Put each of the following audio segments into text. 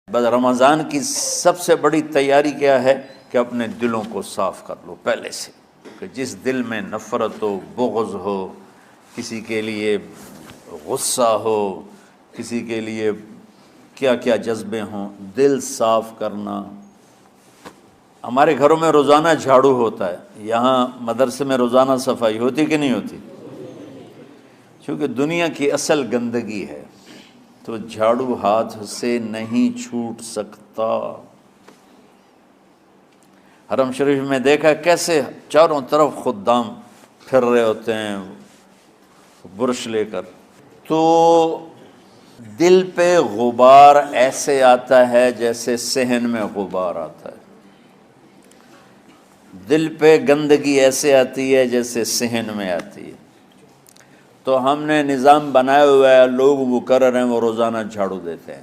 بس رمضان کی سب سے بڑی تیاری کیا ہے کہ اپنے دلوں کو صاف کر لو پہلے سے، کہ جس دل میں نفرت ہو، بغض ہو، کسی کے لیے غصہ ہو، کسی کے لیے کیا کیا جذبے ہوں، دل صاف کرنا۔ ہمارے گھروں میں روزانہ جھاڑو ہوتا ہے، یہاں مدرسے میں روزانہ صفائی ہوتی کہ نہیں ہوتی؟ کیونکہ دنیا کی اصل گندگی ہے تو جھاڑو ہاتھ سے نہیں چھوٹ سکتا۔ حرم شریف میں دیکھا کیسے چاروں طرف خدام پھر رہے ہوتے ہیں برش لے کر، تو دل پہ غبار ایسے آتا ہے جیسے صحن میں غبار آتا ہے، دل پہ گندگی ایسے آتی ہے جیسے صحن میں آتی ہے۔ تو ہم نے نظام بنایا ہوا ہے، لوگ مقرر ہیں وہ روزانہ جھاڑو دیتے ہیں۔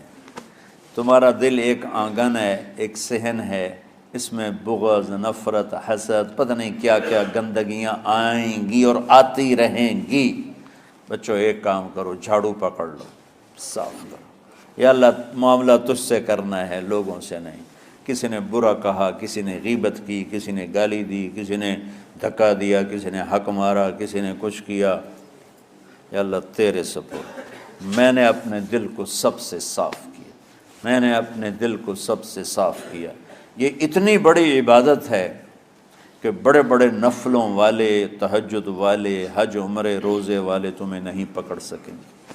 تمہارا دل ایک آنگن ہے، ایک صحن ہے، اس میں بغض، نفرت، حسد، پتہ نہیں کیا کیا گندگیاں آئیں گی اور آتی رہیں گی۔ بچوں ایک کام کرو، جھاڑو پکڑ لو، صاف کرو۔ یا اللہ معاملہ تجھ سے کرنا ہے، لوگوں سے نہیں۔ کسی نے برا کہا، کسی نے غیبت کی، کسی نے گالی دی، کسی نے دھکا دیا، کسی نے حق مارا، کسی نے کچھ کیا، یا اللہ تیرے سپرد میں نے اپنے دل کو سب سے صاف کیا، میں نے اپنے دل کو سب سے صاف کیا۔ یہ اتنی بڑی عبادت ہے کہ بڑے بڑے نفلوں والے، تہجد والے، حج عمرے روزے والے تمہیں نہیں پکڑ سکیں گے،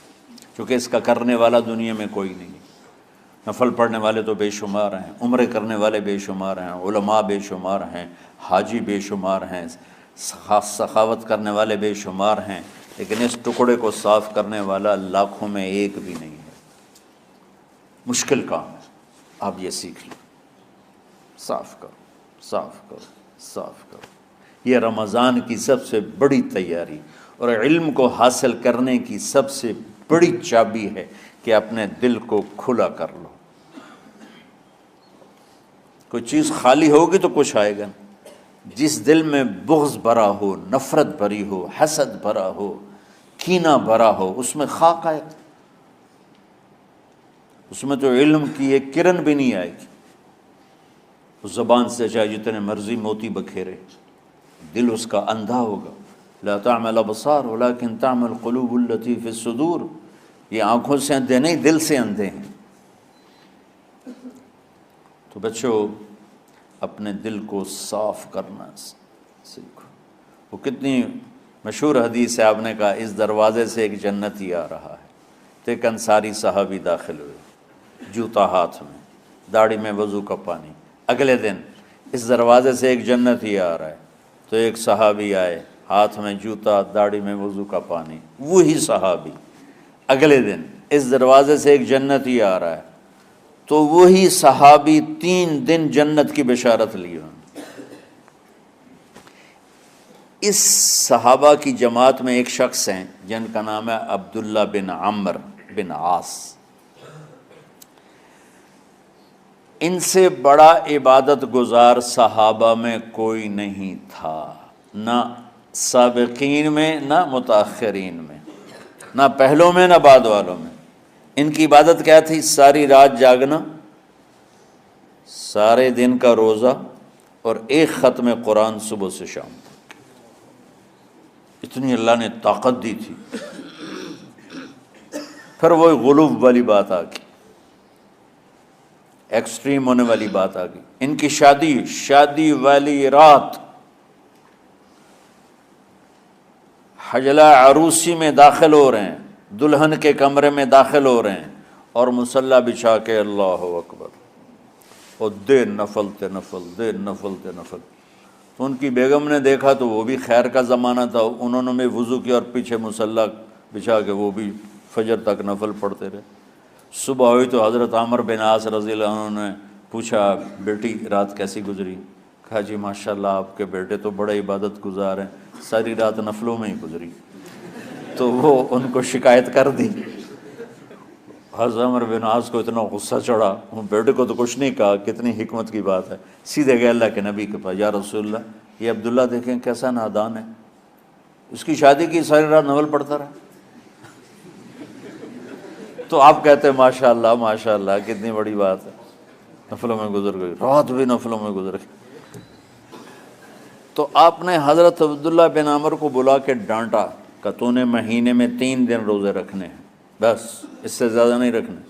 کیونکہ اس کا کرنے والا دنیا میں کوئی نہیں۔ نفل پڑھنے والے تو بے شمار ہیں، عمرے کرنے والے بے شمار ہیں، علماء بے شمار ہیں، حاجی بے شمار ہیں، سخاوت کرنے والے بے شمار ہیں، لیکن اس ٹکڑے کو صاف کرنے والا لاکھوں میں ایک بھی نہیں ہے۔ مشکل کام ہے، آپ یہ سیکھ لیں، صاف کرو، صاف کرو، صاف کرو۔ یہ رمضان کی سب سے بڑی تیاری اور علم کو حاصل کرنے کی سب سے بڑی چابی ہے کہ اپنے دل کو کھلا کر لو۔ کوئی چیز خالی ہوگی تو کچھ آئے گا۔ جس دل میں بغض بھرا ہو، نفرت بھری ہو، حسد بھرا ہو، کینہ بھرا ہو، اس میں خاک آئے گا، اس میں تو علم کی ایک کرن بھی نہیں آئے گی۔ اس زبان سے چاہے جتنے مرضی موتی بکھیرے، دل اس کا اندھا ہوگا۔ لا تعمى الابصار ولكن تعمى القلوب التي في الصدور۔ یہ آنکھوں سے اندھے نہیں، دل سے اندھے ہیں۔ تو بچوں اپنے دل کو صاف کرنا سیکھو۔ وہ کتنی مشہور حدیث ہے، آپ نے کہا اس دروازے سے ایک جنتی آ رہا ہے، تو ایک انصاری صحابی داخل ہوئے، جوتا ہاتھ میں، داڑھی میں وضو کا پانی۔ اگلے دن اس دروازے سے ایک جنتی آ رہا ہے، تو ایک صحابی آئے، ہاتھ میں جوتا، داڑھی میں وضو کا پانی، وہی صحابی۔ اگلے دن اس دروازے سے ایک جنتی آ رہا ہے، تو وہی صحابی 3 دن جنت کی بشارت لی انہوں نے۔ اس صحابہ کی جماعت میں ایک شخص ہیں جن کا نام ہے عبداللہ بن عمرو بن عاص۔ ان سے بڑا عبادت گزار صحابہ میں کوئی نہیں تھا، نہ سابقین میں، نہ متاخرین میں، نہ پہلوں میں، نہ بعد والوں میں۔ ان کی عبادت کیا تھی؟ ساری رات جاگنا، سارے دن کا روزہ، اور ایک ختم قرآن صبح سے شام تک۔ اتنی اللہ نے طاقت دی تھی۔ پھر وہی غلوب والی بات آ گئی، ایکسٹریم ہونے والی بات آ گئی۔ ان کی شادی والی رات حجلہ عروسی میں داخل ہو رہے ہیں، دلہن کے کمرے میں داخل ہو رہے ہیں، اور مصلی بچھا کے اللہ اکبر، اور دے نفل تے نفل، دے نفل تے نفل۔ تو ان کی بیگم نے دیکھا تو وہ بھی خیر کا زمانہ تھا، انہوں نے وضو کیا اور پیچھے مصلی بچھا کے وہ بھی فجر تک نفل پڑھتے رہے۔ صبح ہوئی تو حضرت عمرو بن عاص رضی اللہ عنہ نے پوچھا، بیٹی رات کیسی گزری؟ کہا جی ماشاءاللہ آپ کے بیٹے تو بڑے عبادت گزار ہیں، ساری رات نفلوں میں ہی گزری۔ تو وہ ان کو شکایت کر دی۔ حضرت عمرو بن عاص کو اتنا غصہ چڑھا، وہ بیٹے کو تو کچھ نہیں کہا، کتنی حکمت کی بات ہے، سیدھے گئے اللہ کے نبی کے پاس، یا رسول اللہ یہ عبداللہ دیکھیں کیسا نادان ہے، اس کی شادی کی ساری رات نفل پڑھتا رہا۔ تو آپ کہتے ہیں ماشاءاللہ ماشاءاللہ کتنی بڑی بات ہے، نفلوں میں گزر گئی، رات بھی نفلوں میں گزر گئی۔ تو آپ نے حضرت عبداللہ بن عمر کو بلا کے ڈانٹا کہ تو نے مہینے میں 3 دن روزے رکھنے ہیں، بس اس سے زیادہ نہیں رکھنے،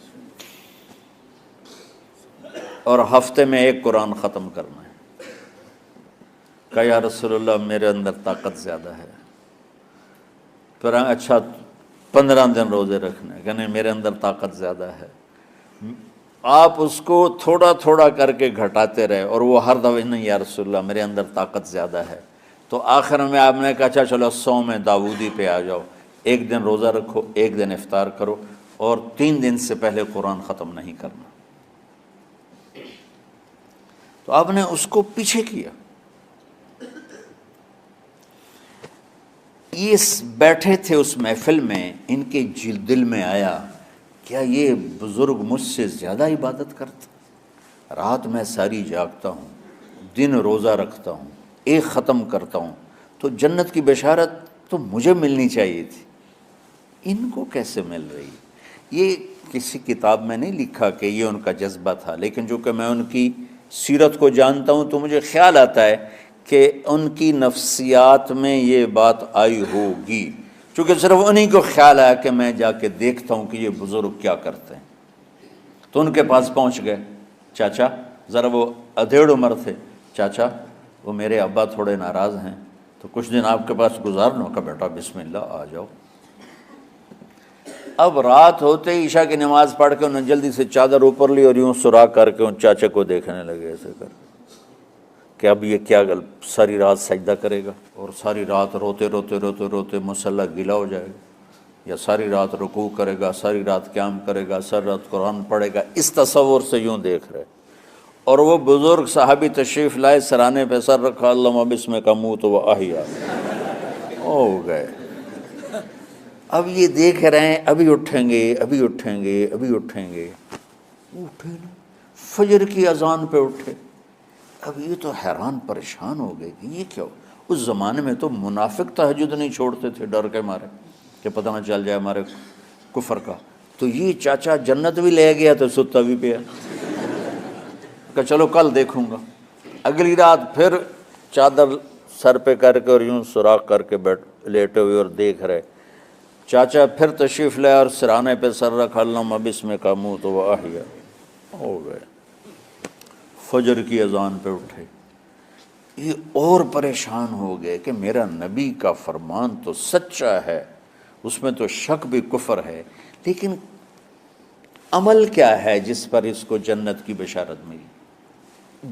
اور ہفتے میں 1 قرآن ختم کرنا ہے۔ کہا یا رسول اللہ میرے اندر طاقت زیادہ ہے۔ پھر اچھا 15 دن روزے رکھنے، کہ نہیں میرے اندر طاقت زیادہ ہے۔ آپ اس کو تھوڑا تھوڑا کر کے گھٹاتے رہے، اور وہ ہر دفعہ نہیں یا رسول اللہ میرے اندر طاقت زیادہ ہے۔ تو آخر میں آپ نے کہا اچھا چلو صوم داؤدی پہ آ جاؤ، 1 دن روزہ رکھو، 1 دن افطار کرو، اور 3 دن سے پہلے قرآن ختم نہیں کرنا۔ تو آپ نے اس کو پیچھے کیا۔ یہ بیٹھے تھے اس محفل میں، ان کے دل میں آیا کیا یہ بزرگ مجھ سے زیادہ عبادت کرتا؟ رات میں ساری جاگتا ہوں، دن روزہ رکھتا ہوں، 1 ختم کرتا ہوں، تو جنت کی بشارت تو مجھے ملنی چاہیے تھی، ان کو کیسے مل رہی؟ یہ کسی کتاب میں نہیں لکھا کہ یہ ان کا جذبہ تھا، لیکن جو کہ میں ان کی سیرت کو جانتا ہوں تو مجھے خیال آتا ہے کہ ان کی نفسیات میں یہ بات آئی ہوگی، چونکہ صرف انہی کو خیال آیا کہ میں جا کے دیکھتا ہوں کہ یہ بزرگ کیا کرتے ہیں۔ تو ان کے پاس پہنچ گئے، چاچا ذرا، وہ ادھیڑ عمر تھے، چاچا وہ میرے ابا تھوڑے ناراض ہیں، تو کچھ دن آپ کے پاس گزارنا کا، بیٹا بسم اللہ آ جاؤ۔ اب رات ہوتے ہی عشاء کی نماز پڑھ کے انہوں نے جلدی سے چادر اوپر لی اور یوں سراغ کر کے ان چاچے کو دیکھنے لگے ایسے کر کہ اب یہ کیا ساری رات سجدہ کرے گا، اور ساری رات روتے روتے روتے روتے مصلی گیلا ہو جائے گا، یا ساری رات رکوع کرے گا، ساری رات قیام کرے گا، ساری رات قرآن پڑھے گا، اس تصور سے یوں دیکھ رہے۔ اور وہ بزرگ صحابی تشریف لائے، سرانے پہ سر رکھا، اللہم بسمک اموت و احیا، ہو گئے۔ اب یہ دیکھ رہے ہیں ابھی اٹھیں گے، ابھی اٹھیں گے، ابھی اٹھیں گے، اٹھے نا، فجر کی اذان پہ اٹھے۔ اب یہ تو حیران پریشان ہو گئے کہ یہ کیا ہو؟ اس زمانے میں تو منافق تہجد نہیں چھوڑتے تھے ڈر کے مارے کہ پتہ نہ چل جائے ہمارے کفر کا، تو یہ چاچا جنت بھی لے گیا تو ستا بھی پیا کہ چلو کل دیکھوں گا۔ اگلی رات پھر چادر سر پہ کر کے اور یوں سوراخ کر کے لیٹے ہوئے اور دیکھ رہے۔ چاچا پھر تشریف لے اور سرانے پہ سر رکھا، اللہم بسمک اموت و احیا، ہو گئے۔ فجر کی اذان پہ اٹھے، یہ اور پریشان ہو گئے کہ میرا نبی کا فرمان تو سچا ہے، اس میں تو شک بھی کفر ہے، لیکن عمل کیا ہے جس پر اس کو جنت کی بشارت ملی؟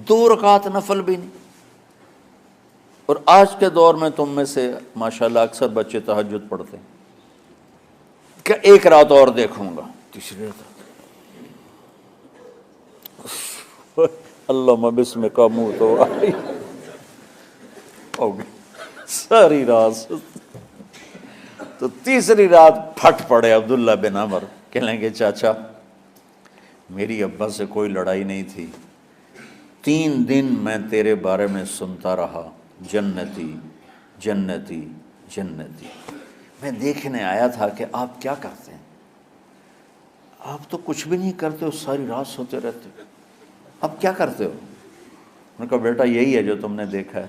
2 رکعت نفل بھی نہیں۔ اور آج کے دور میں تم میں سے ماشاءاللہ اکثر بچے تہجد پڑھتے ہیں کہ 1 رات اور دیکھوں گا، تیسری رات اللہم بسمک اموت و احیا، ہو گئی ساری رات۔ تو تیسری رات پھٹ پڑے عبداللہ بن عمر، کہنے لگے چاچا میری ابا سے کوئی لڑائی نہیں تھی، 3 دن میں تیرے بارے میں سنتا رہا، جنتی جنتی جنتی، میں دیکھنے آیا تھا کہ آپ کیا کرتے ہیں، آپ تو کچھ بھی نہیں کرتے ہو، ساری رات سوتے رہتے ہو، اب کیا کرتے ہو؟ میں نے کہا بیٹا یہی ہے جو تم نے دیکھا ہے۔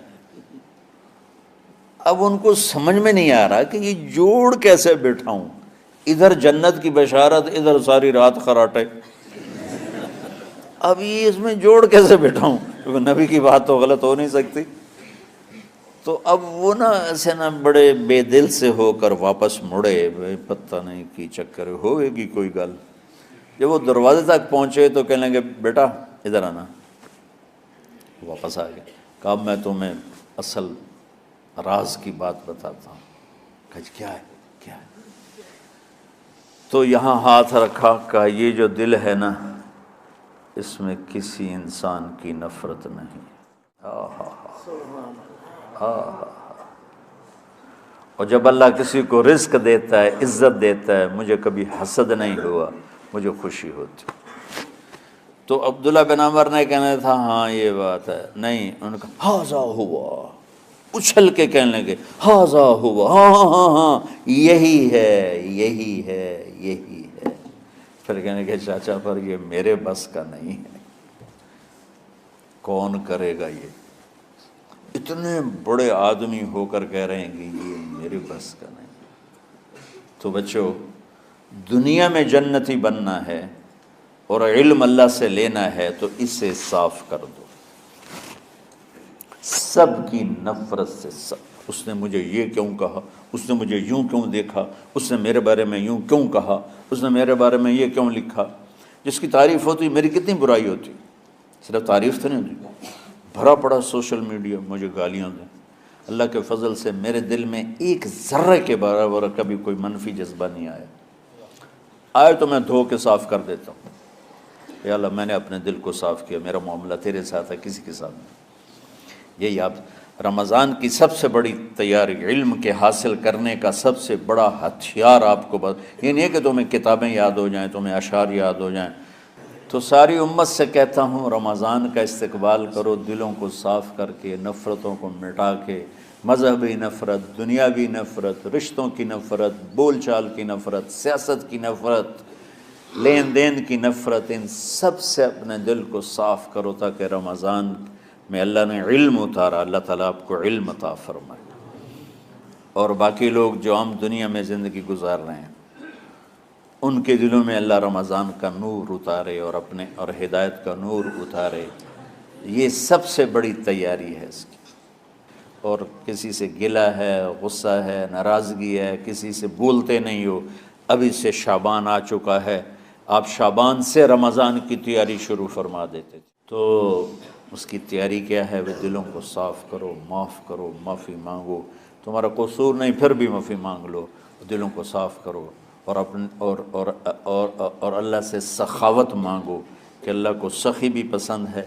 اب ان کو سمجھ میں نہیں آ رہا کہ یہ جوڑ کیسے بٹھاؤں، ادھر جنت کی بشارت، ادھر ساری رات خراٹے، اب یہ اس میں جوڑ کیسے بٹھاؤں، کیونکہ نبی کی بات تو غلط ہو نہیں سکتی۔ تو اب وہ نا ایسے نا بڑے بے دل سے ہو کر واپس مڑے، پتہ نہیں کی چکر ہوئے گی کوئی گل۔ جب وہ دروازے تک پہنچے تو کہنے لگے بیٹا ادھر آنا، واپس آ گئے۔ کہا میں تمہیں اصل راز کی بات بتاتا ہوں۔ کہا کیا ہے کیا ہے؟ تو یہاں ہاتھ رکھا، کہا یہ جو دل ہے نا اس میں کسی انسان کی نفرت نہیں۔ اور جب اللہ کسی کو رزق دیتا ہے، عزت دیتا ہے، مجھے کبھی حسد نہیں ہوا، مجھے خوشی ہوتی۔ تو عبداللہ بن عمر نے کہنا تھا ہاں یہ بات ہے، نہیں، انہوں نے کہا ہاذا ہوا، اچھل کے کہنے لگے ہاذا ہوا، ہاں ہاں ہاں ہاں یہی ہے یہی ہے یہی ہے۔ پھر کہنے کہ چاچا پر یہ میرے بس کا نہیں ہے، کون کرے گا یہ؟ اتنے بڑے آدمی ہو کر کہہ رہے ہیں کہ یہ میرے بس کا نہیں۔ تو بچوں، دنیا میں جنتی بننا ہے اور علم اللہ سے لینا ہے تو اسے صاف کر دو، سب کی نفرت سے۔ سب، اس نے مجھے یہ کیوں کہا، اس نے مجھے یوں کیوں دیکھا، اس نے میرے بارے میں یوں کیوں کہا، اس نے میرے بارے میں یہ کیوں لکھا۔ جس کی تعریف ہوتی میری کتنی برائی ہوتی، صرف تعریف تو نہیں ہوتی، بھرا پڑا سوشل میڈیا مجھے گالیاں دیں۔ اللہ کے فضل سے میرے دل میں ایک ذرے کے برابر کبھی کوئی منفی جذبہ نہیں آیا، آئے تو میں دھو کے صاف کر دیتا ہوں، یا اللہ میں نے اپنے دل کو صاف کیا، میرا معاملہ تیرے ساتھ ہے، کسی کے ساتھ نہیں۔ یہی آپ رمضان کی سب سے بڑی تیاری، علم کے حاصل کرنے کا سب سے بڑا ہتھیار آپ کو یہ نہیں ہے کہ تمہیں کتابیں یاد ہو جائیں، تمہیں اشعار یاد ہو جائیں۔ تو ساری امت سے کہتا ہوں رمضان کا استقبال کرو، دلوں کو صاف کر کے، نفرتوں کو مٹا کے، مذہبی نفرت، دنیاوی نفرت، رشتوں کی نفرت، بول چال کی نفرت، سیاست کی نفرت، لین دین کی نفرت، ان سب سے اپنے دل کو صاف کرو تاکہ رمضان میں اللہ نے علم اتارا، اللہ تعالیٰ آپ کو علم عطا فرمائے، اور باقی لوگ جو عام دنیا میں زندگی گزار رہے ہیں ان کے دلوں میں اللہ رمضان کا نور اتارے اور ہدایت کا نور اتارے۔ یہ سب سے بڑی تیاری ہے اس کی۔ اور کسی سے گلہ ہے، غصہ ہے، ناراضگی ہے، کسی سے بولتے نہیں ہو، ابھی سے شعبان آ چکا ہے، آپ شعبان سے رمضان کی تیاری شروع فرما دیتے تھے۔ تو اس کی تیاری کیا ہے؟ وہ دلوں کو صاف کرو، معاف کرو، معافی مانگو، تمہارا قصور نہیں پھر بھی معافی مانگ لو، دلوں کو صاف کرو، اور اللہ سے سخاوت مانگو کہ اللہ کو سخی بھی پسند ہے